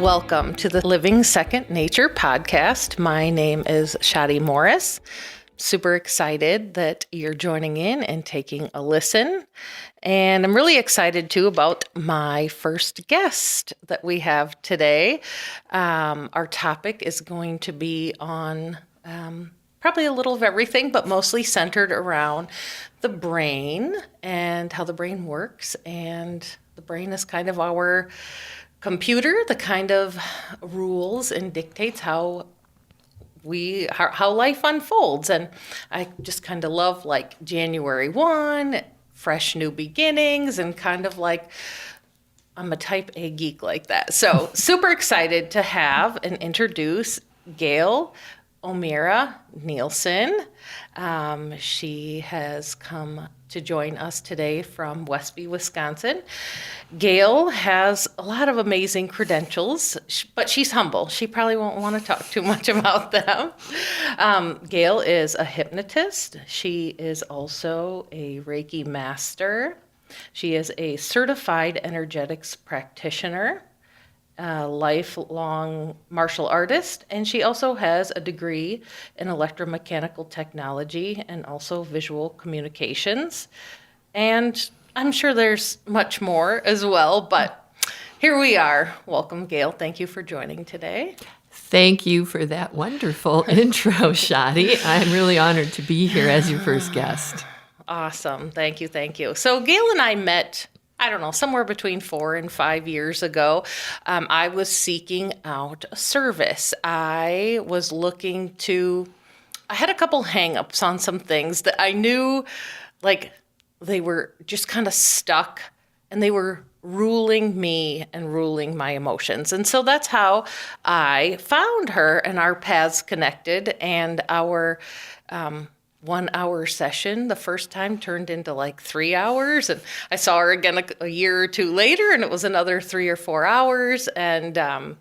Welcome to the Living Second Nature podcast. My name is Shodi Morris. Super excited that you're joining in and taking a listen. And I'm really excited too about my first guest that we have today. Our topic is going to be on probably a little of everything, but mostly centered around the brain and how the brain works. And the brain is kind of our computer, the kind of rules and dictates how life unfolds. And I just kind of love like January 1, fresh new beginnings, and kind of like I'm a type A geek like that. So super excited to have and introduce Gayle O'Meara Nielsen. She has come to join us today from Westby, Wisconsin. Gayle has a lot of amazing credentials, but she's humble. She probably won't want to talk too much about them. Gayle is a hypnotist. She is also a Reiki master. She is a certified energetics practitioner, a lifelong martial artist, and she also has a degree in electromechanical technology and also visual communications. And I'm sure there's much more as well, but here we are. Welcome, Gayle. Thank you for joining today. Thank you for that wonderful intro, Shodi. I'm really honored to be here as your first guest. Awesome. Thank you. So Gayle and I met, I don't know, somewhere between 4 and 5 years ago. I was seeking out a service. I had a couple hang-ups on some things that I knew, like, they were just kind of stuck, and they were ruling me and ruling my emotions. And so that's how I found her, and our paths connected, and our 1 hour session the first time turned into like 3 hours, and I saw her again a year or two later, and it was another 3 or 4 hours. And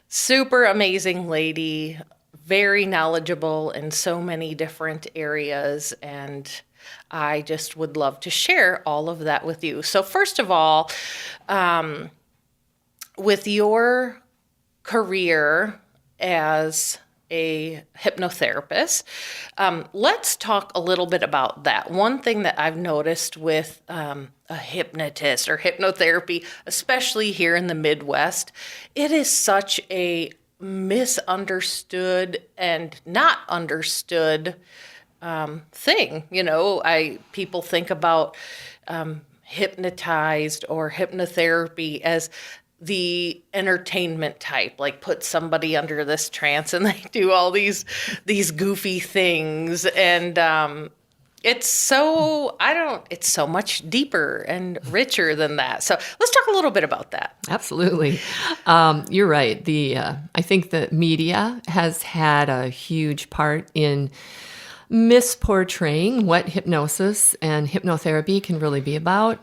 super amazing lady, very knowledgeable in so many different areas, and I just would love to share all of that with you. So first of all, with your career as a hypnotherapist, let's talk a little bit about that. One thing that I've noticed with a hypnotist or hypnotherapy, especially here in the Midwest, it is such a misunderstood and not understood thing. You know, people think about hypnotized or hypnotherapy as the entertainment type, like put somebody under this trance and they do all these goofy things. And it's so much deeper and richer than that. So let's talk a little bit about that. Absolutely. You're right. I think the media has had a huge part in misportraying what hypnosis and hypnotherapy can really be about.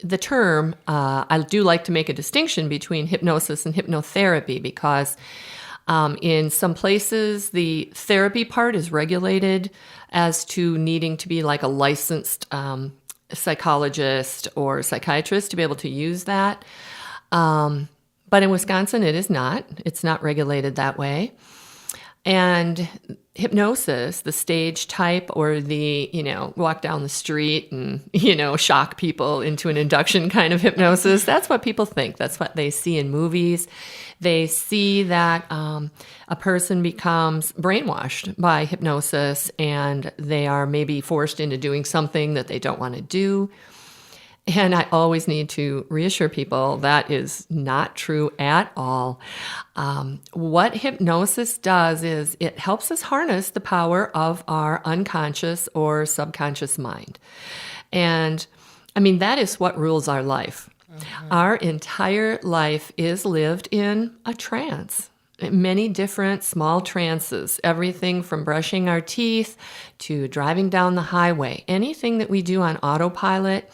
The term, I do like to make a distinction between hypnosis and hypnotherapy because in some places the therapy part is regulated as to needing to be like a licensed psychologist or psychiatrist to be able to use that. But in Wisconsin, it is not. It's not regulated that way. And hypnosis, the stage type or the, walk down the street and, shock people into an induction kind of hypnosis, that's what people think. That's what they see in movies. They see that a person becomes brainwashed by hypnosis and they are maybe forced into doing something that they don't want to do. And I always need to reassure people that is not true at all. What hypnosis does is it helps us harness the power of our unconscious or subconscious mind. And I mean, that is what rules our life. Mm-hmm. Our entire life is lived in a trance. Many different small trances, everything from brushing our teeth to driving down the highway. Anything that we do on autopilot,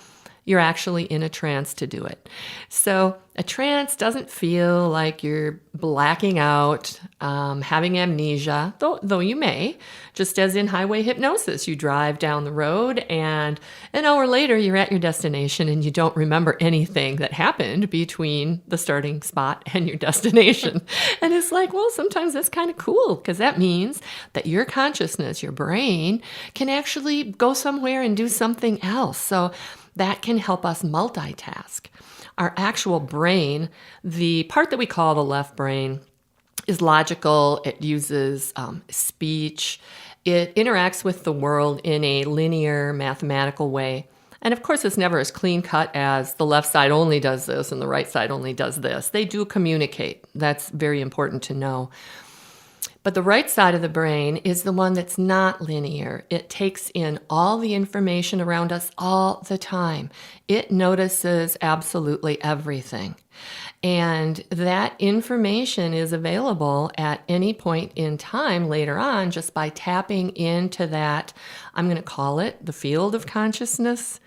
you're actually in a trance to do it. So a trance doesn't feel like you're blacking out, having amnesia, though you may. Just as in highway hypnosis, you drive down the road and an hour later you're at your destination and you don't remember anything that happened between the starting spot and your destination. And it's like, well, sometimes that's kind of cool because that means that your consciousness, your brain, can actually go somewhere and do something else. So that can help us multitask. Our actual brain, the part that we call the left brain, is logical. It uses speech. It interacts with the world in a linear, mathematical way. And of course, it's never as clean cut as the left side only does this and the right side only does this. They do communicate. That's very important to know. But the right side of the brain is the one that's not linear. It takes in all the information around us all the time. It notices absolutely everything. And that information is available at any point in time later on just by tapping into that, I'm going to call it the field of consciousness,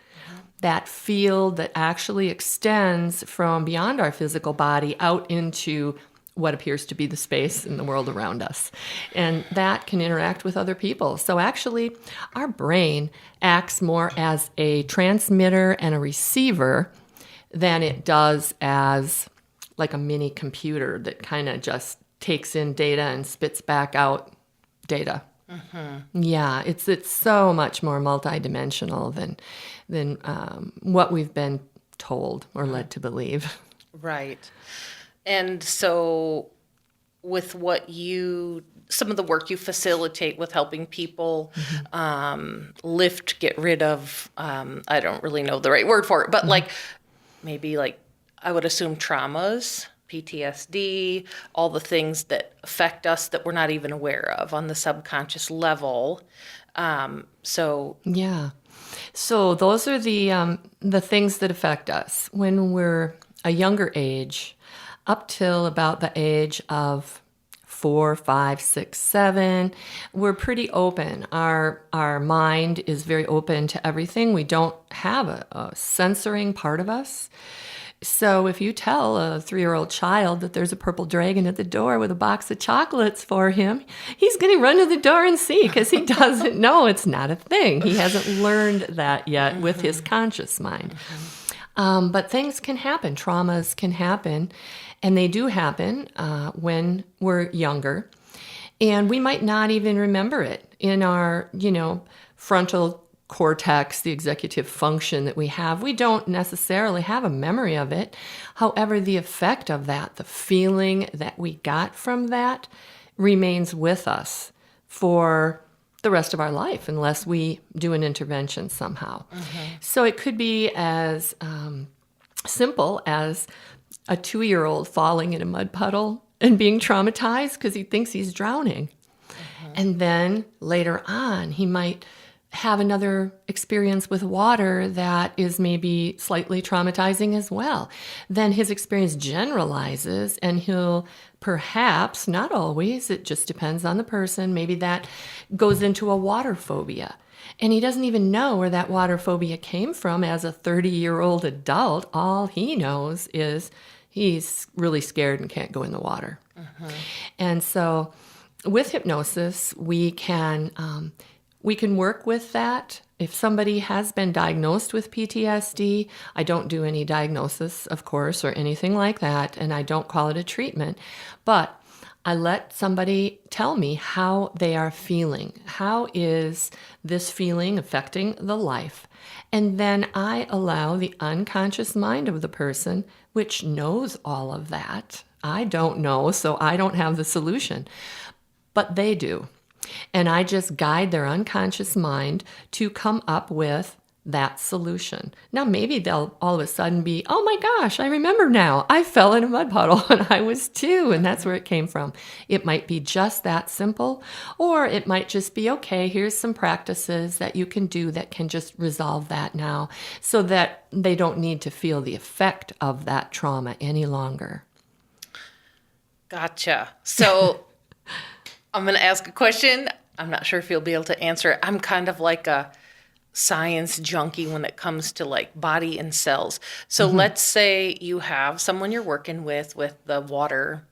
that field that actually extends from beyond our physical body out into what appears to be the space in the world around us. And that can interact with other people. So actually, our brain acts more as a transmitter and a receiver than it does as like a mini computer that kind of just takes in data and spits back out data. Yeah, it's so much more multidimensional than what we've been told or led to believe. Right. And so with some of the work you facilitate with helping people lift, get rid of, I don't really know the right word for it, but maybe I would assume traumas, PTSD, all the things that affect us that we're not even aware of on the subconscious level. Yeah. So those are the things that affect us when we're a younger age. Up till about the age of 4, 5, 6, 7, we're pretty open. Our mind is very open to everything. We don't have a censoring part of us. So if you tell a 3-year-old child that there's a purple dragon at the door with a box of chocolates for him, he's going to run to the door and see because he doesn't know it's not a thing. He hasn't learned that yet with his conscious mind. But things can happen. Traumas can happen. And they do happen when we're younger. And we might not even remember it in our, frontal cortex, the executive function that we have. We don't necessarily have a memory of it. However, the effect of that, the feeling that we got from that remains with us for the rest of our life unless we do an intervention somehow. So it could be as simple as a 2-year-old falling in a mud puddle and being traumatized because he thinks he's drowning. And then later on, he might have another experience with water that is maybe slightly traumatizing as well. Then his experience generalizes and he'll perhaps, not always, it just depends on the person, maybe that goes into a water phobia. And he doesn't even know where that water phobia came from as a 30-year-old adult. All he knows is he's really scared and can't go in the water. And so with hypnosis, we can work with that. If somebody has been diagnosed with PTSD, I don't do any diagnosis, of course, or anything like that, and I don't call it a treatment. But I let somebody tell me how they are feeling. How is this feeling affecting the life? And then I allow the unconscious mind of the person, which knows all of that. I don't know, so I don't have the solution, but they do. And I just guide their unconscious mind to come up with that solution. Now, maybe they'll all of a sudden be, oh my gosh, I remember now. I fell in a mud puddle when I was 2, and that's where it came from. It might be just that simple, or it might just be, okay, here's some practices that you can do that can just resolve that now so that they don't need to feel the effect of that trauma any longer. Gotcha. So I'm going to ask a question. I'm not sure if you'll be able to answer it. I'm kind of like a science junkie when it comes to like body and cells. So let's say you have someone you're working with the water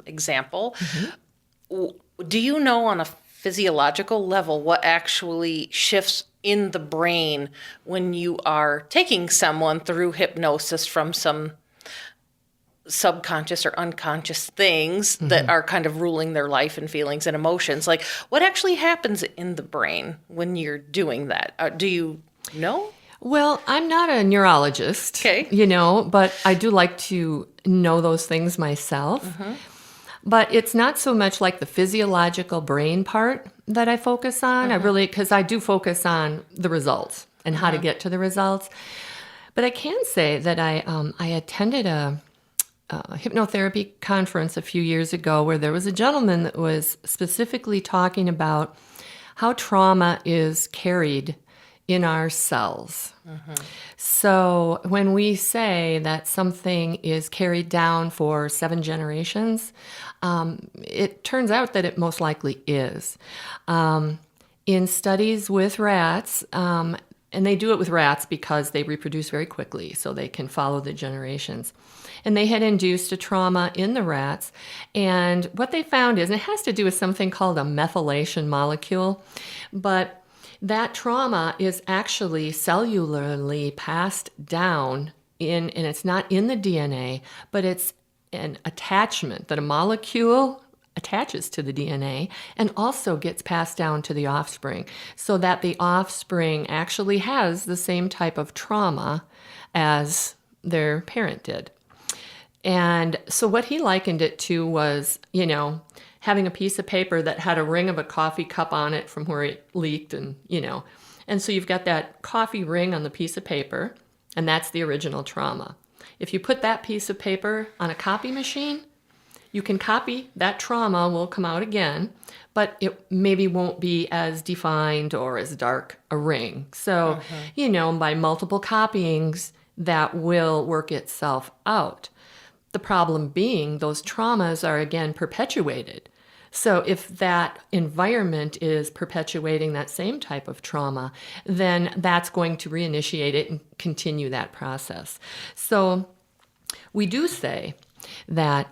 example. Do you know on a physiological level what actually shifts in the brain when you are taking someone through hypnosis from some subconscious or unconscious things that are kind of ruling their life and feelings and emotions? Like, what actually happens in the brain when you're doing that? Do you know? Well, I'm not a neurologist, Okay. But I do like to know those things myself. But it's not so much like the physiological brain part that I focus on. Because I do focus on the results and how to get to the results. But I can say that I attended a hypnotherapy conference a few years ago where there was a gentleman that was specifically talking about how trauma is carried in our cells. So when we say that something is carried down for 7 generations, it turns out that it most likely is. In studies with rats, and they do it with rats because they reproduce very quickly, so they can follow the generations. And they had induced a trauma in the rats. And what they found is, and it has to do with something called a methylation molecule, but that trauma is actually cellularly passed down and it's not in the DNA, but it's an attachment that a molecule attaches to the DNA and also gets passed down to the offspring, so that the offspring actually has the same type of trauma as their parent did. And so what he likened it to was, having a piece of paper that had a ring of a coffee cup on it from where it leaked and so you've got that coffee ring on the piece of paper, and that's the original trauma. If you put that piece of paper on a copy machine, you can copy, that trauma will come out again, but it maybe won't be as defined or as dark a ring. So, by multiple copyings, that will work itself out. The problem being those traumas are again perpetuated. So if that environment is perpetuating that same type of trauma, then that's going to reinitiate it and continue that process. So we do say that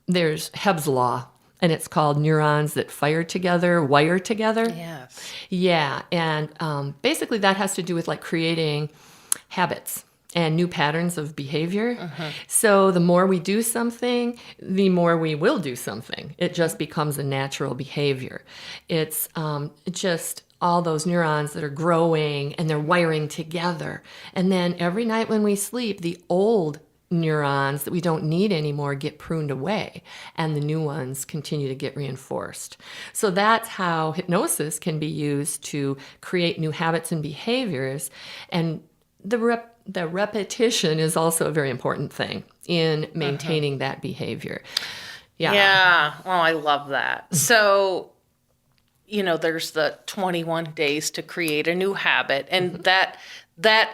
there's Hebb's law, and it's called neurons that fire together, wire together. Yes. Yeah, and basically that has to do with like creating habits and new patterns of behavior. So the more we do something, the more we will do something. It just becomes a natural behavior. It's just all those neurons that are growing and they're wiring together. And then every night when we sleep, the old neurons that we don't need anymore get pruned away, and the new ones continue to get reinforced. So that's how hypnosis can be used to create new habits and behaviors. And the repetition is also a very important thing in maintaining that behavior. Yeah. Oh, I love that. So, there's the 21 days to create a new habit. And that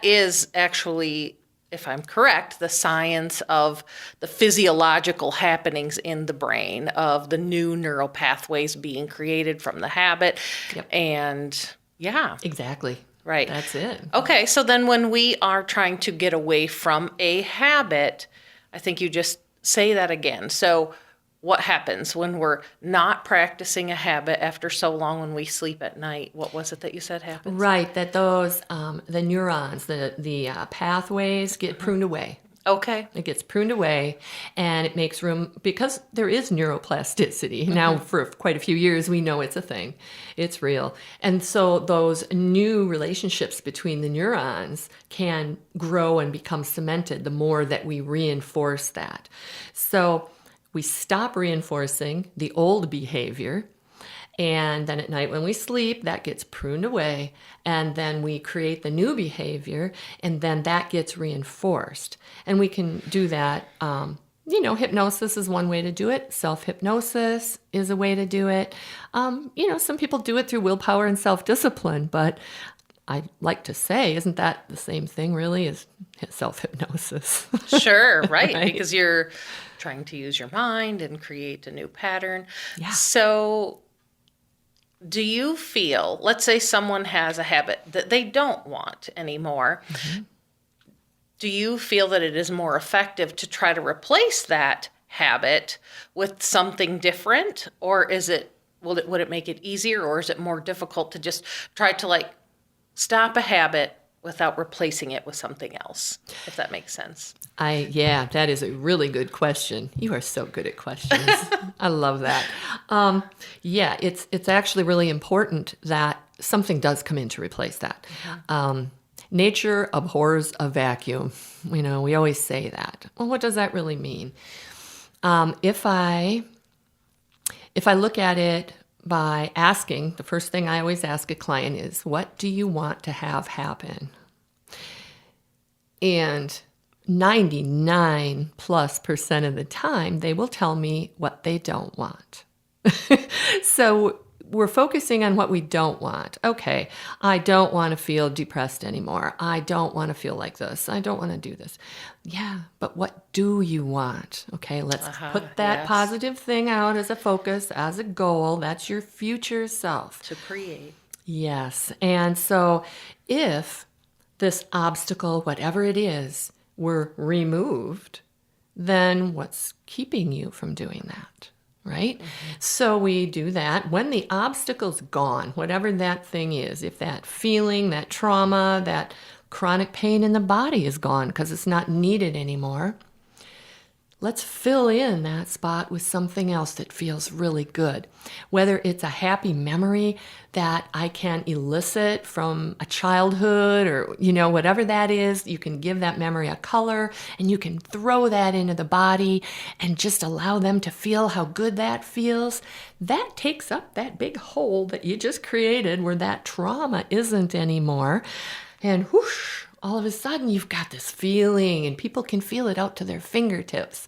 is actually, if I'm correct, the science of the physiological happenings in the brain of the new neural pathways being created from the habit. Yep. And yeah. Exactly. Right. That's it. Okay, so then when we are trying to get away from a habit, I think you just say that again. So what happens when we're not practicing a habit after so long when we sleep at night? What was it that you said happens? Right, that those, the neurons, the pathways get pruned away. Okay. It gets pruned away, and it makes room, because there is neuroplasticity. Now, for quite a few years, we know it's a thing. It's real. And so those new relationships between the neurons can grow and become cemented the more that we reinforce that. So we stop reinforcing the old behavior, and then at night when we sleep, that gets pruned away, and then we create the new behavior, and then that gets reinforced. And we can do that. Hypnosis is one way to do it. Self-hypnosis is a way to do it. Some people do it through willpower and self-discipline, but I like to say, isn't that the same thing really as self-hypnosis? Sure, right, because you're trying to use your mind and create a new pattern. Yeah. So do you feel, let's say someone has a habit that they don't want anymore, do you feel that it is more effective to try to replace that habit with something different, or would it make it easier, or is it more difficult to just try to like stop a habit without replacing it with something else, if that makes sense? Yeah, that is a really good question. You are so good at questions. I love that. Yeah, it's actually really important that something does come in to replace that. Nature abhors a vacuum. We always say that. Well, what does that really mean? If I look at it by asking, the first thing I always ask a client is, what do you want to have happen? And 99+% of the time, they will tell me what they don't want. So we're focusing on what we don't want. Okay, I don't want to feel depressed anymore. I don't want to feel like this. I don't want to do this. Yeah, but what do you want? Okay, let's put that positive thing out as a focus, as a goal. That's your future self. To create. Yes, and so if this obstacle, whatever it is, were removed, then what's keeping you from doing that, right? So we do that. When the obstacle's gone, whatever that thing is, if that feeling, that trauma, that chronic pain in the body is gone because it's not needed anymore, let's fill in that spot with something else that feels really good. Whether it's a happy memory that I can elicit from a childhood or, whatever that is, you can give that memory a color and you can throw that into the body and just allow them to feel how good that feels. That takes up that big hole that you just created where that trauma isn't anymore. And whoosh, all of a sudden you've got this feeling and people can feel it out to their fingertips.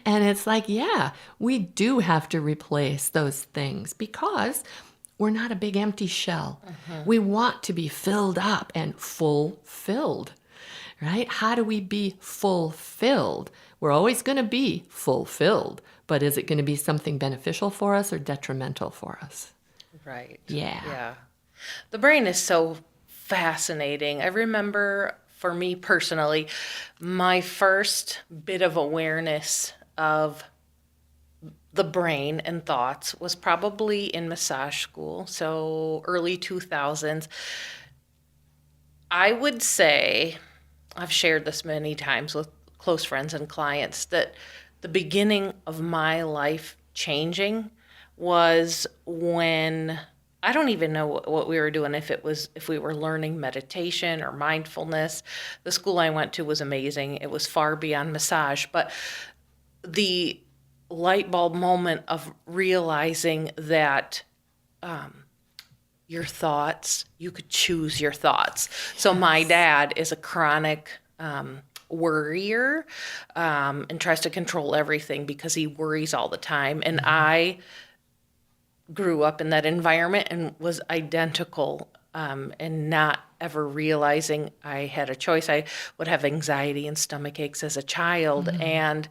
And it's like, yeah, we do have to replace those things because we're not a big empty shell. We want to be filled up and fulfilled, right? How do we be fulfilled? We're always going to be fulfilled, but is it going to be something beneficial for us or detrimental for us? Right. Yeah. The brain is so fascinating. I remember, for me personally, my first bit of awareness of the brain and thoughts was probably in massage school, so early 2000s. I would say, I've shared this many times with close friends and clients, that the beginning of my life changing was when I don't even know what we were doing, if we were learning meditation or mindfulness. The school I went to was amazing. It was far beyond massage, but the light bulb moment of realizing that your thoughts, you could choose your thoughts. So my dad is a chronic worrier and tries to control everything because he worries all the time. And I grew up in that environment and was identical, and not ever realizing I had a choice. I would have anxiety and stomach aches as a child, and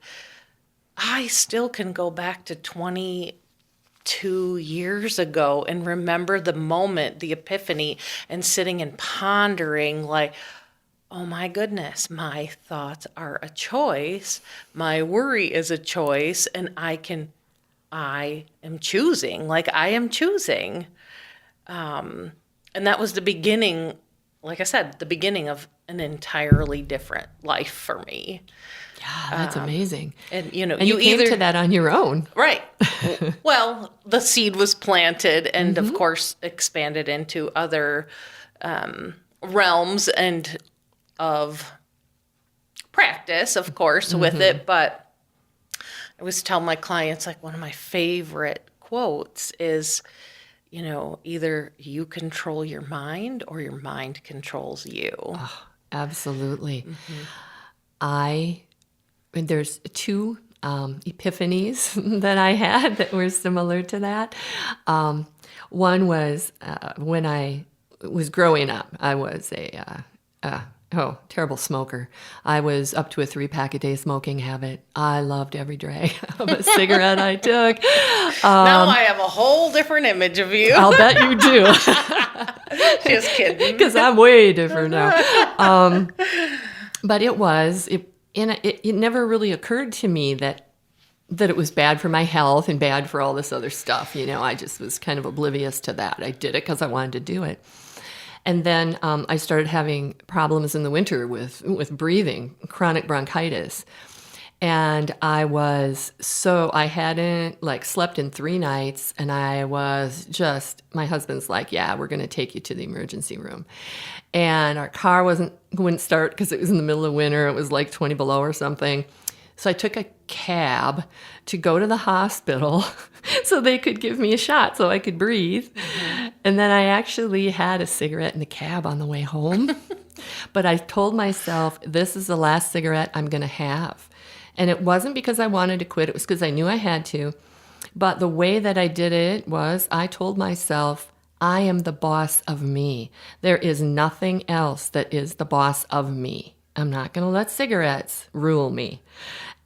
I still can go back to 22 years ago and remember the moment, the epiphany, and sitting and pondering like, oh my goodness, my thoughts are a choice, my worry is a choice, and I am choosing. And that was the beginning, like I said, the beginning of an entirely different life for me. Yeah, that's amazing. And, And you came to that on your own. Right. Well, the seed was planted and, of course, expanded into other realms and of practice, of course, with it. But I always tell my clients, like, one of my favorite quotes is, either you control your mind or your mind controls you. Oh, absolutely. There's two epiphanies that I had that were similar to that. One was when I was growing up. I was a terrible smoker. I was up to a 3-pack-a-day smoking habit. I loved every drag of a cigarette I took. Now I have a whole different image of you. I'll bet you do. Just kidding. Because I'm way different now. But it never really occurred to me that it was bad for my health and bad for all this other stuff. I just was kind of oblivious to that. I did it because I wanted to do it. And then I started having problems in the winter with breathing, chronic bronchitis. And I hadn't slept in 3 nights, and my husband's like, yeah, we're going to take you to the emergency room. And our car wouldn't start because it was in the middle of winter. It was like 20 below or something. So I took a cab to go to the hospital so they could give me a shot so I could breathe. Mm-hmm. And then I actually had a cigarette in the cab on the way home. But I told myself, this is the last cigarette I'm going to have. And it wasn't because I wanted to quit. It was because I knew I had to. But the way that I did it was I told myself, I am the boss of me. There is nothing else that is the boss of me. I'm not going to let cigarettes rule me.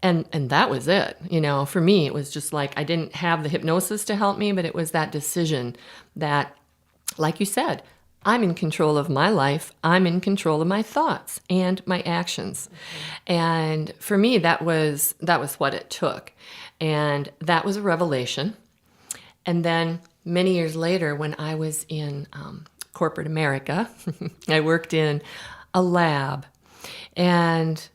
And that was it. For me, it was just like I didn't have the hypnosis to help me, but it was that decision that, like you said, I'm in control of my life. I'm in control of my thoughts and my actions. Mm-hmm. And for me, that was what it took. And that was a revelation. And then many years later, when I was in corporate America, I worked in a lab. And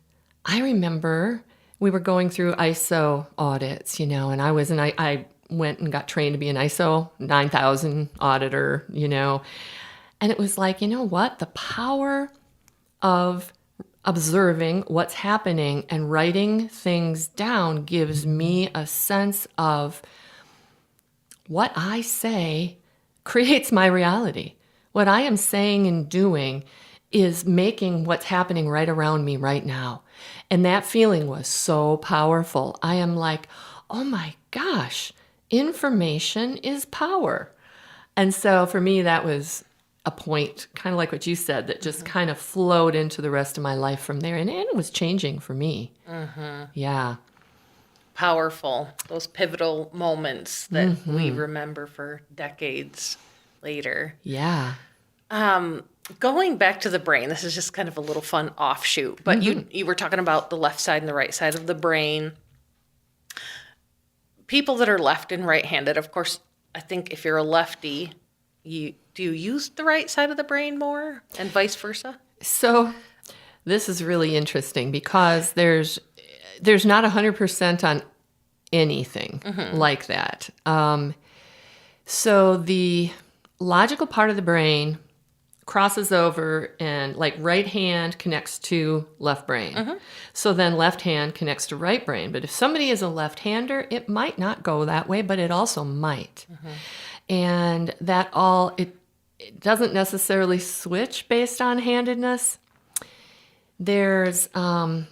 I remember we were going through ISO audits, and I went and got trained to be an ISO 9000 auditor, and it was like, what? The power of observing what's happening and writing things down gives me a sense of what I say creates my reality. What I am saying and doing is making what's happening right around me right now. And that feeling was so powerful. I am like, oh my gosh, information is power. And so for me, that was a point, kind of like what you said, that just kind of flowed into the rest of my life from there. And it was changing for me. Mm-hmm. Yeah. Powerful. Those pivotal moments that we remember for decades later. Yeah. Going back to the brain, this is just kind of a little fun offshoot, but you were talking about the left side and the right side of the brain. People that are left and right-handed, of course, I think if you're a lefty, do you use the right side of the brain more and vice versa? So this is really interesting because there's not 100% on anything like that. So the logical part of the brain crosses over and like right hand connects to left brain. Mm-hmm. So then left hand connects to right brain. But if somebody is a left-hander, it might not go that way, but it also might. Mm-hmm. And it doesn't necessarily switch based on handedness. There's a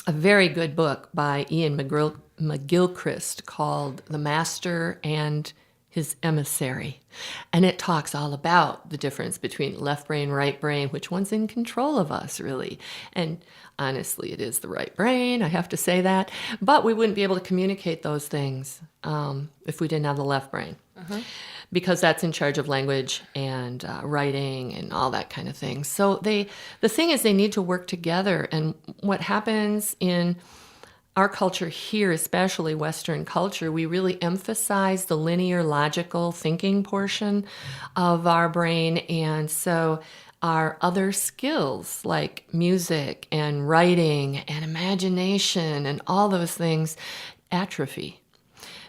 very good book by Ian McGilchrist called The Master and His Emissary. And it talks all about the difference between left brain, right brain, which one's in control of us, really. And honestly, it is the right brain, I have to say that. But we wouldn't be able to communicate those things if we didn't have the left brain. Mm-hmm. Because that's in charge of language and writing and all that kind of thing. So the thing is they need to work together. And what happens in our culture here, especially Western culture, we really emphasize the linear, logical thinking portion of our brain. And so our other skills like music and writing and imagination and all those things atrophy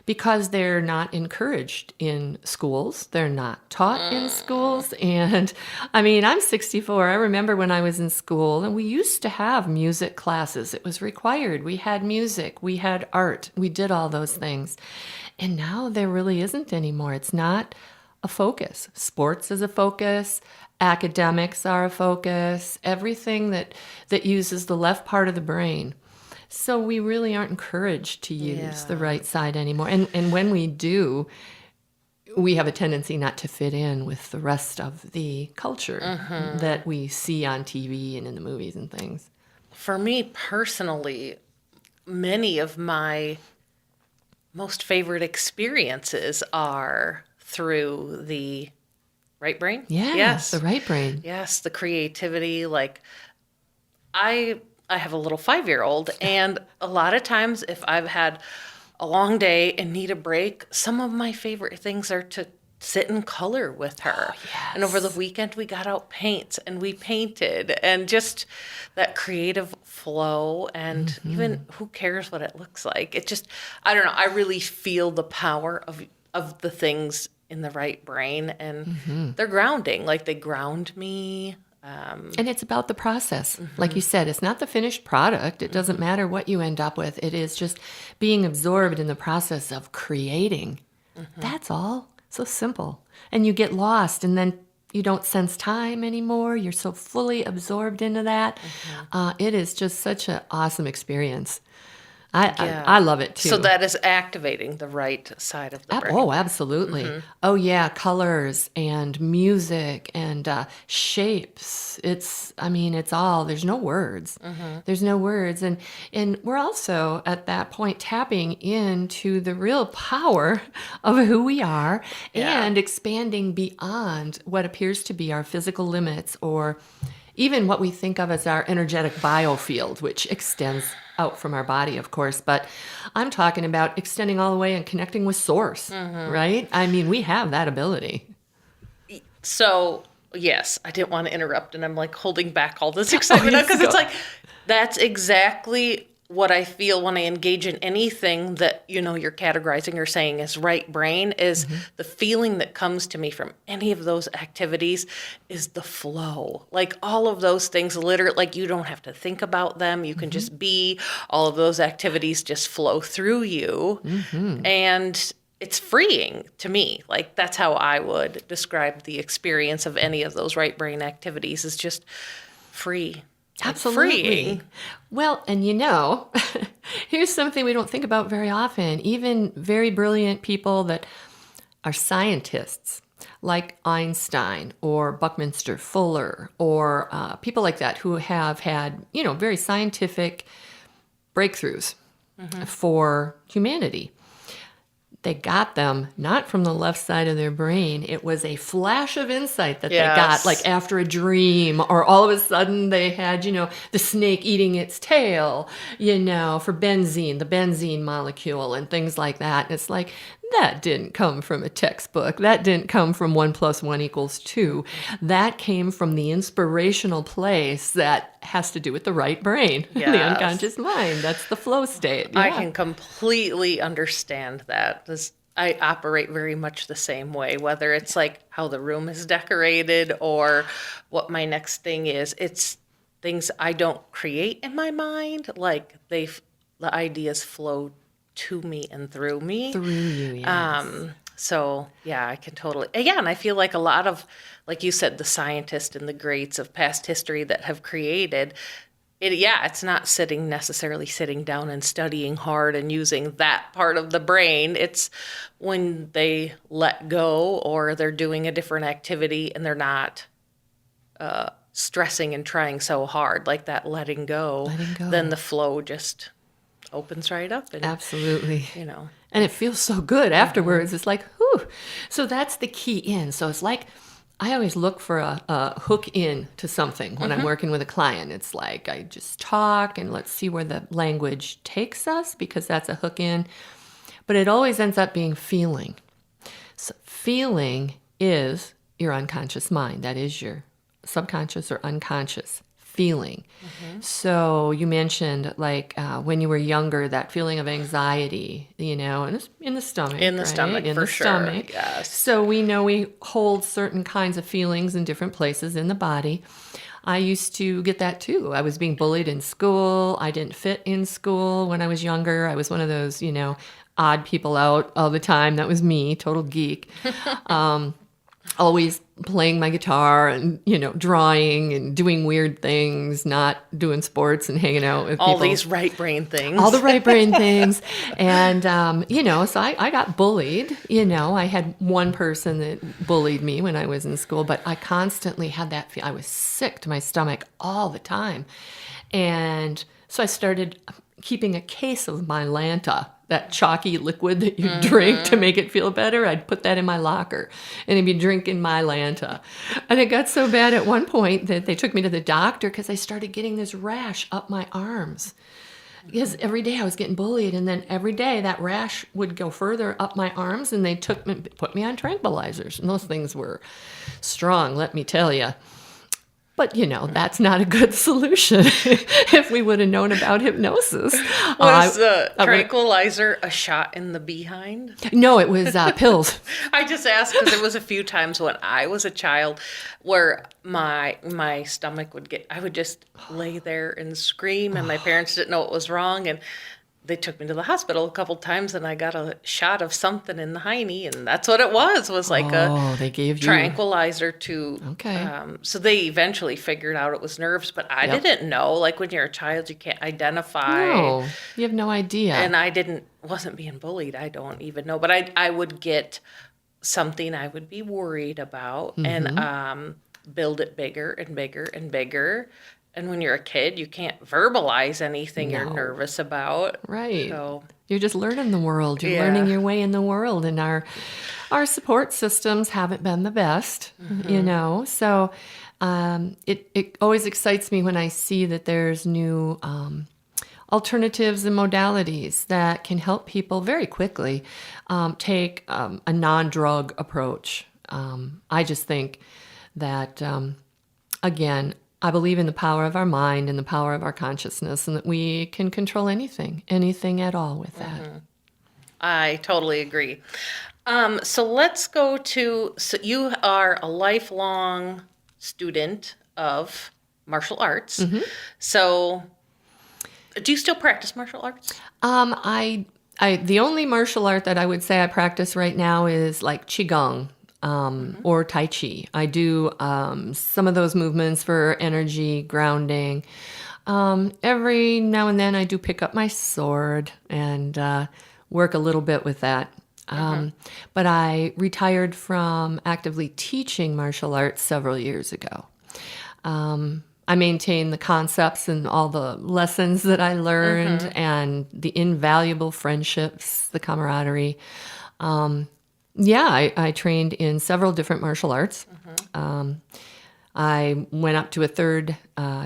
because they're not encouraged in schools. They're not taught in schools. And I mean, I'm 64. I remember when I was in school and we used to have music classes. It was required. We had music, we had art, we did all those things. And now there really isn't anymore. It's not a focus. Sports is a focus. Academics are a focus. Everything that uses the left part of the brain. So we really aren't encouraged to use the right side anymore. And when we do, we have a tendency not to fit in with the rest of the culture that we see on TV and in the movies and things. For me personally, many of my most favorite experiences are through the right brain. Yeah, Yes. the right brain. Yes, the creativity. Like I have a little 5-year-old, and a lot of times if I've had a long day and need a break, some of my favorite things are to sit and color with her. yes. And over the weekend we got out paints and we painted, and just that creative flow, and even who cares what it looks like. It just, I don't know, I really feel the power of the things in the right brain, and they're grounding. Like they ground me. And it's about the process. Like you said, it's not the finished product. It doesn't matter what you end up with. It is just being absorbed in the process of creating. That's all. So simple. And you get lost, and then you don't sense time anymore. You're so fully absorbed into that. It is just such an awesome experience. I love it too. So that is activating the right side of the brain. Oh, absolutely. Oh, yeah. Colors and music and shapes. It's all, there's no words. There's no words. And we're also at that point tapping into the real power of who we are and expanding beyond what appears to be our physical limits, or even what we think of as our energetic biofield, which extends out from our body, of course. But I'm talking about extending all the way and connecting with source, right? I mean, we have that ability. So, yes, I didn't want to interrupt, and I'm like holding back all this excitement because it's like, that's exactly what I feel when I engage in anything that, you're categorizing or saying is right brain, is the feeling that comes to me from any of those activities is the flow. Like all of those things, literally, like you don't have to think about them. You can just be. All of those activities just flow through you. And it's freeing to me. Like that's how I would describe the experience of any of those right brain activities, is just free. Absolutely. Freeing. Well, and here's something we don't think about very often. Even very brilliant people that are scientists, like Einstein or Buckminster Fuller, or people like that who have had, very scientific breakthroughs for humanity. They got them not from the left side of their brain. It was a flash of insight that they got, like after a dream, or all of a sudden they had, the snake eating its tail, for benzene, the benzene molecule and things like that. And it's like, that didn't come from a textbook. That didn't come from 1 + 1 = 2. That came from the inspirational place that has to do with the right brain, the unconscious mind. That's the flow state. Yeah. I can completely understand that. I operate very much the same way, whether it's like how the room is decorated or what my next thing is. It's things I don't create in my mind. Like the ideas flow to me and through me. Through you, yes. So, yeah, I can totally... Yeah, and I feel like a lot of, like you said, the scientists and the greats of past history that have created... it's not necessarily sitting down and studying hard and using that part of the brain. It's when they let go, or they're doing a different activity and they're not stressing and trying so hard, like that letting go. Then the flow just opens right up. And, absolutely. And it feels so good afterwards. It's like, whew. So that's the key in. So it's like, I always look for a hook in to something when I'm working with a client. It's like I just talk and let's see where the language takes us, because that's a hook in. But it always ends up being feeling. So feeling is your unconscious mind. That is your subconscious or unconscious feeling. So you mentioned like when you were younger, that feeling of anxiety, in the stomach. In the stomach, for sure. Yes. So we know we hold certain kinds of feelings in different places in the body. I used to get that too. I was being bullied in school. I didn't fit in school when I was younger. I was one of those, odd people out all the time. That was me, total geek. Always playing my guitar and, drawing and doing weird things, not doing sports and hanging out with All people. these right brain things. All the right brain things. And, so I got bullied. I had one person that bullied me when I was in school, but I constantly had that feel. I was sick to my stomach all the time. And so I started keeping a case of Mylanta, that chalky liquid that you drink to make it feel better. I'd put that in my locker and I'd be drinking Mylanta. And it got so bad at one point that they took me to the doctor because I started getting this rash up my arms. Because every day I was getting bullied, and then every day that rash would go further up my arms, and they put me on tranquilizers. And those things were strong, let me tell you. But, that's not a good solution if we would have known about hypnosis. Was the tranquilizer a shot in the behind? No, it was pills. I just asked because there was a few times when I was a child where my stomach I would just lay there and scream, and my parents didn't know what was wrong, and they took me to the hospital a couple times, and I got a shot of something in the hiney, and that's what it was like they gave you tranquilizer to. Okay. So they eventually figured out it was nerves, but I didn't know. Like when you're a child, you can't identify. No, you have no idea. And I wasn't being bullied. I don't even know, but I would get something I would be worried about, and build it bigger and bigger and bigger. And when you're a kid, you can't verbalize anything you're nervous about. Right. So you're just learning the world. You're learning your way in the world. And our support systems haven't been the best, So it always excites me when I see that there's new alternatives and modalities that can help people very quickly take a non-drug approach. I just think that, again, I believe in the power of our mind and the power of our consciousness, and that we can control anything at all with that. I totally agree. So let's go to, so you are a lifelong student of martial arts. So do you still practice martial arts? The only martial art that I would say I practice right now is like Qigong. Or Tai Chi. I do some of those movements for energy, grounding. Every now and then I do pick up my sword and work a little bit with that. But I retired from actively teaching martial arts several years ago. I maintain the concepts and all the lessons that I learned and the invaluable friendships, the camaraderie. I trained in several different martial arts. I went up to a third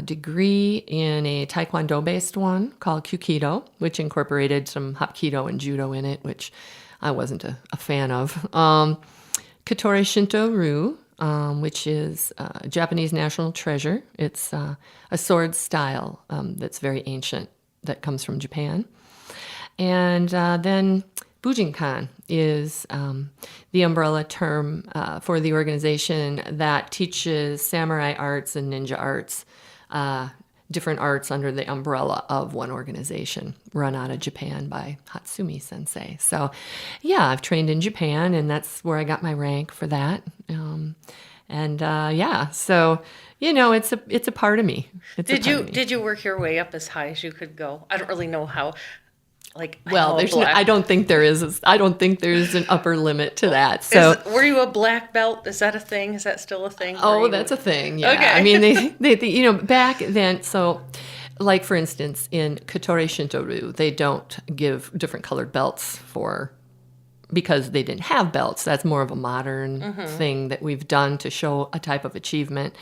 degree in a Taekwondo-based one called Kyukido, which incorporated some Hapkido and Judo in it, which I wasn't a fan of. Katori Shinto-ryu, which is a Japanese national treasure. It's a sword style that's very ancient that comes from Japan. And then Bujinkan is the umbrella term for the organization that teaches samurai arts and ninja arts, different arts under the umbrella of one organization, run out of Japan by Hatsumi Sensei. So, I've trained in Japan, and that's where I got my rank for that. So it's a part of me. Did you work your way up as high as you could go? I don't really know how. I don't think there is. I don't think there's an upper limit to that. So, were you a black belt? Is that a thing? Is that still a thing? Oh, that's a thing. Yeah. Okay. I mean, they back then. So, like for instance, in Katori Shinto-ryu, they don't give different colored belts because they didn't have belts. That's more of a modern thing that we've done to show a type of achievement.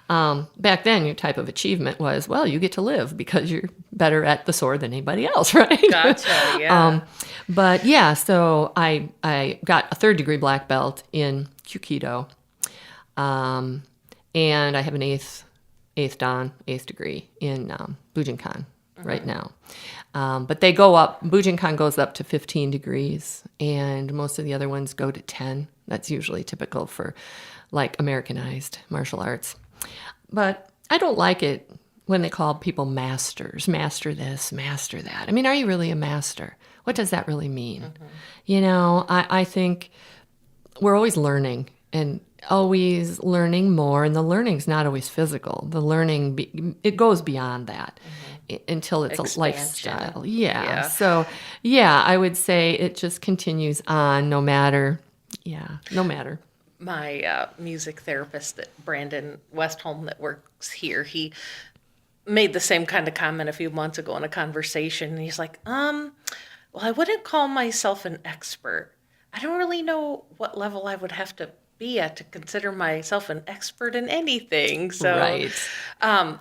Back then, your type of achievement was, well, you get to live because you're better at the sword than anybody else, right? Gotcha, yeah. So I got a third degree black belt in Kyukido, and I have an eighth degree in Bujinkan right now. But they go up, Bujinkan goes up to 15 degrees, and most of the other ones go to 10. That's usually typical for like Americanized martial arts. But I don't like it when they call people masters, master this, master that. I mean, are you really a master? What does that really mean? I think we're always learning, and always learning more, and the learning's not always physical. The learning, it goes beyond that until it's Expansion. a lifestyle. Yeah. Yeah. So, yeah, I would say it just continues on no matter. Yeah, no matter. My music therapist, Brandon Westholm, that works here, he made the same kind of comment a few months ago in a conversation. And he's like, well, I wouldn't call myself an expert. I don't really know what level I would have to be at to consider myself an expert in anything. So, Right.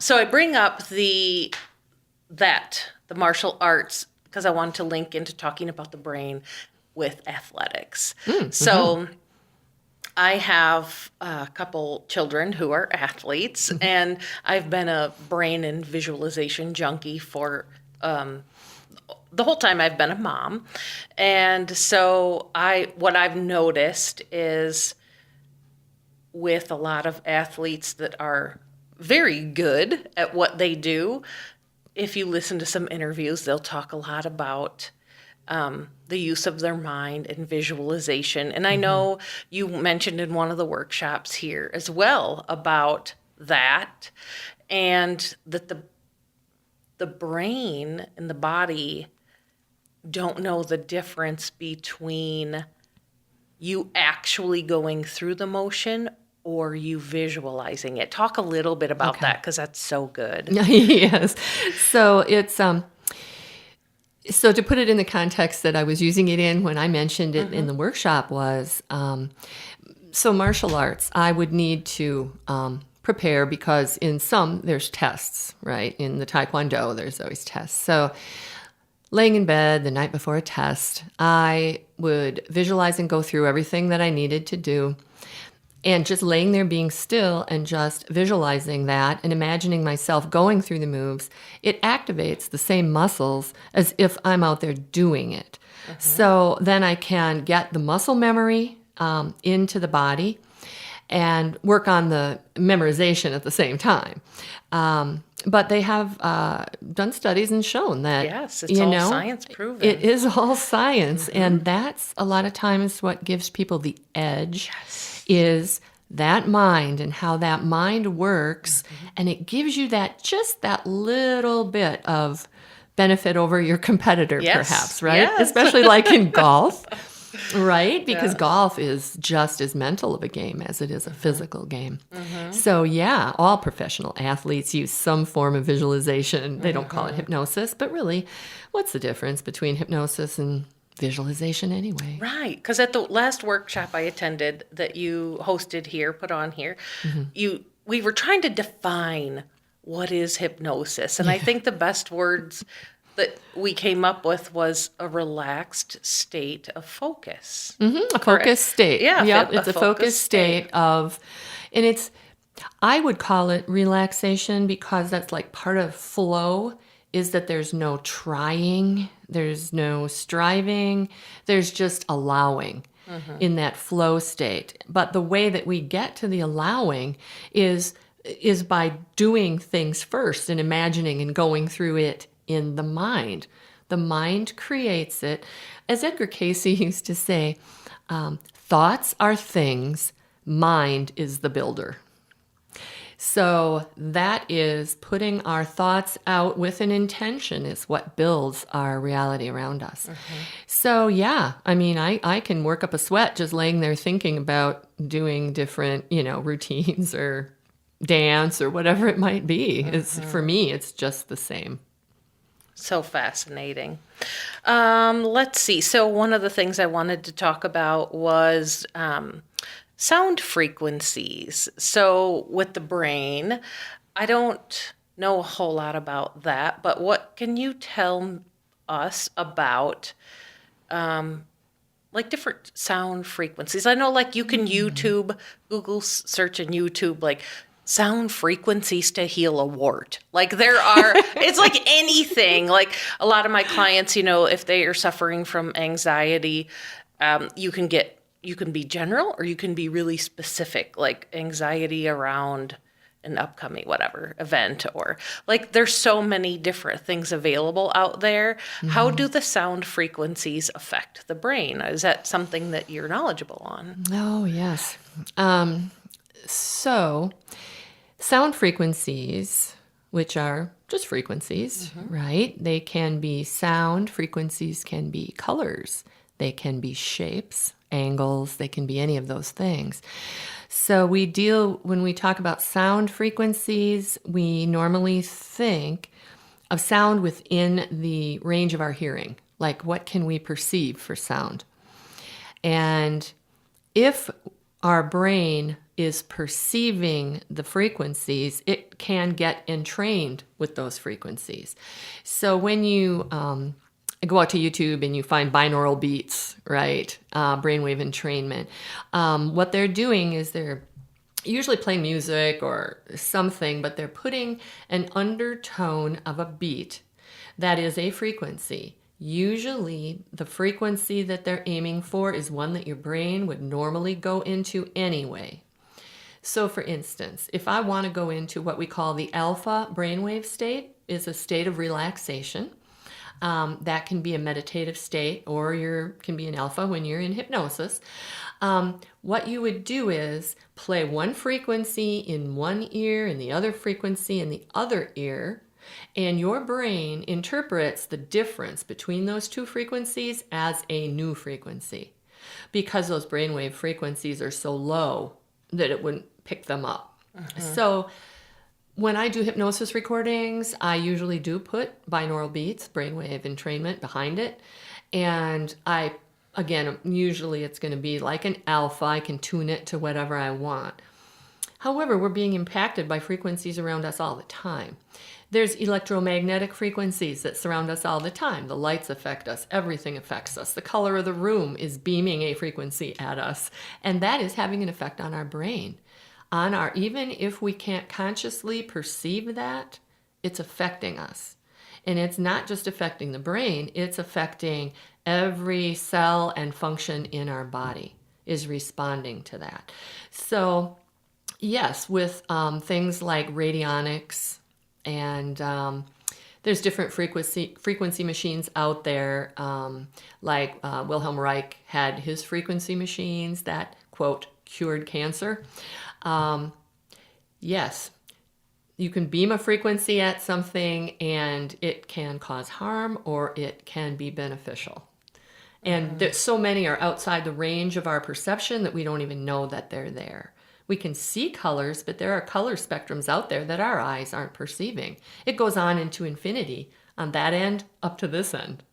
So I bring up the martial arts because I wanted to link into talking about the brain with athletics. So I have a couple children who are athletes, and I've been a brain and visualization junkie for the whole time I've been a mom. And so what I've noticed is with a lot of athletes that are very good at what they do, if you listen to some interviews, they'll talk a lot about the use of their mind and visualization. And I know you mentioned in one of the workshops here as well about that, and that the brain and the body don't know the difference between you actually going through the motion or you visualizing it. Talk a little bit about that, because that's so good. Yes. So it's so to put it in the context that I was using it in when I mentioned it in the workshop was so martial arts. I would need to prepare because in some there's tests, right? In the Taekwondo, there's always tests. So laying in bed the night before a test, I would visualize and go through everything that I needed to do. And just laying there being still and just visualizing that and imagining myself going through the moves, it activates the same muscles as if I'm out there doing it. So then I can get the muscle memory into the body and work on the memorization at the same time. But they have done studies and shown that, Yes, it's all science proven. It is all science. And that's a lot of times what gives people the edge. Yes. Is that mind and how that mind works, and it gives you just that little bit of benefit over your competitor, Yes. perhaps, right? Yes. Especially like in golf, right? Because golf is just as mental of a game as it is a physical game. So yeah, all professional athletes use some form of visualization. They don't call it hypnosis, but really, what's the difference between hypnosis and visualization anyway? Right, because at the last workshop I attended that you hosted here, put on here, we were trying to define what is hypnosis, and I think the best words that we came up with was a relaxed state of focus. A focused state. Yeah, Yep, a it's a focused focused state of, and it's, I would call it relaxation because that's like part of flow is that there's no trying, there's no striving, there's just allowing in that flow state. But the way that we get to the allowing is by doing things first and imagining and going through it in the mind. The mind creates it. As Edgar Cayce used to say, thoughts are things, mind is the builder. So that is putting our thoughts out with an intention is what builds our reality around us. So yeah, I mean, I can work up a sweat just laying there thinking about doing different, routines or dance or whatever it might be. For me, it's just the same. So fascinating. Let's see. So one of the things I wanted to talk about was sound frequencies. So with the brain, I don't know a whole lot about that, but what can you tell us about like different sound frequencies? I know like you can Google search in YouTube, like sound frequencies to heal a wart. Like there are, it's like anything. Like a lot of my clients, if they are suffering from anxiety, you can be general or you can be really specific, like anxiety around an upcoming whatever event, or like there's so many different things available out there. How do the sound frequencies affect the brain? Is that something that you're knowledgeable on? Oh, yes. So, sound frequencies, which are just frequencies, right? They can be sound, frequencies can be colors, they can be shapes, angles, they can be any of those things. So when we talk about sound frequencies, we normally think of sound within the range of our hearing. Like, what can we perceive for sound? And if our brain is perceiving the frequencies, it can get entrained with those frequencies. So when you go out to YouTube and you find binaural beats, right? Brainwave entrainment. What they're doing is they're usually playing music or something, but they're putting an undertone of a beat that is a frequency. Usually the frequency that they're aiming for is one that your brain would normally go into anyway. So for instance, if I want to go into what we call the alpha brainwave state, is a state of relaxation. That can be a meditative state, or can be an alpha when you're in hypnosis. What you would do is play one frequency in one ear and the other frequency in the other ear, and your brain interprets the difference between those two frequencies as a new frequency, because those brainwave frequencies are so low that it wouldn't pick them up. So when I do hypnosis recordings, I usually do put binaural beats, brainwave entrainment behind it. And usually it's going to be like an alpha. I can tune it to whatever I want. However, we're being impacted by frequencies around us all the time. There's electromagnetic frequencies that surround us all the time. The lights affect us. Everything affects us. The color of the room is beaming a frequency at us. And that is having an effect on our brain. Even if we can't consciously perceive that, it's affecting us. And it's not just affecting the brain, it's affecting every cell and function in our body is responding to that. So yes, with things like radionics, and there's different frequency machines out there, like Wilhelm Reich had his frequency machines that, quote, cured cancer. Yes, you can beam a frequency at something and it can cause harm or it can be beneficial. And so many are outside the range of our perception that we don't even know that they're there. We can see colors, but there are color spectrums out there that our eyes aren't perceiving. It goes on into infinity on that end up to this end.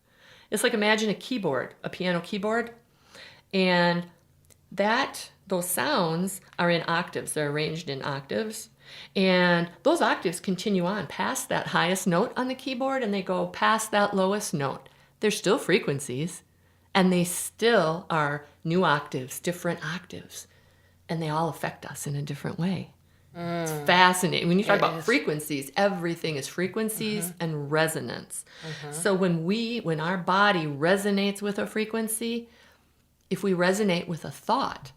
It's like, imagine a keyboard, a piano keyboard, and those sounds are in octaves. They're arranged in octaves. And those octaves continue on past that highest note on the keyboard, and they go past that lowest note. They're still frequencies, and they still are new octaves, different octaves. And they all affect us in a different way. It's fascinating. When you talk about frequencies, everything is frequencies and resonance. So when our body resonates with a frequency, if we resonate with a thought,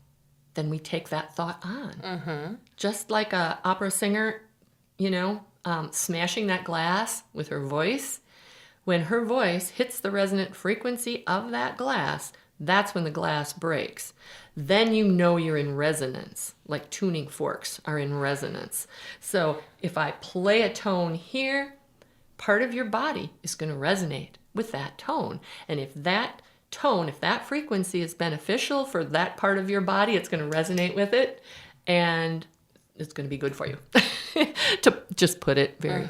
then we take that thought on. Just like a opera singer, smashing that glass with her voice. When her voice hits the resonant frequency of that glass, that's when the glass breaks. Then you know you're in resonance, like tuning forks are in resonance. So if I play a tone here, part of your body is going to resonate with that tone. And if that frequency is beneficial for that part of your body, it's going to resonate with it, and it's going to be good for you. To just put it very,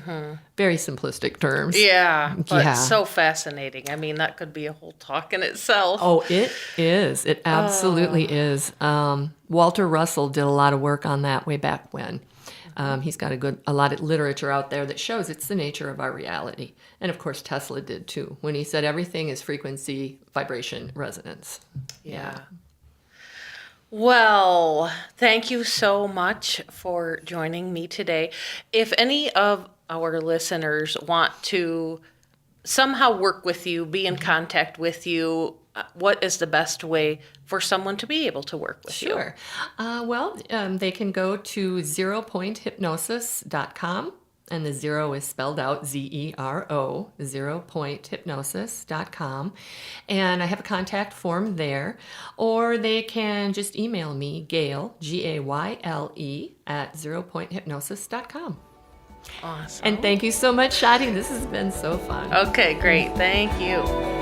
very simplistic terms. Yeah, but so fascinating. I mean, that could be a whole talk in itself. Oh, it is. It absolutely is. Walter Russell did a lot of work on that way back when. He's got a lot of literature out there that shows it's the nature of our reality. And of course, Tesla did too, when he said everything is frequency, vibration, resonance. Yeah. Well, thank you so much for joining me today. If any of our listeners want to somehow work with you, be in contact with you, what is the best way for someone to be able to work with you? Sure. They can go to zeropointhypnosis.com. And the zero is spelled out ZERO, zeropointhypnosis.com. And I have a contact form there. Or they can just email me, Gayle, Gayle, at zeropointhypnosis.com. Awesome. And thank you so much, Shodi. This has been so fun. Okay, great. Thank you.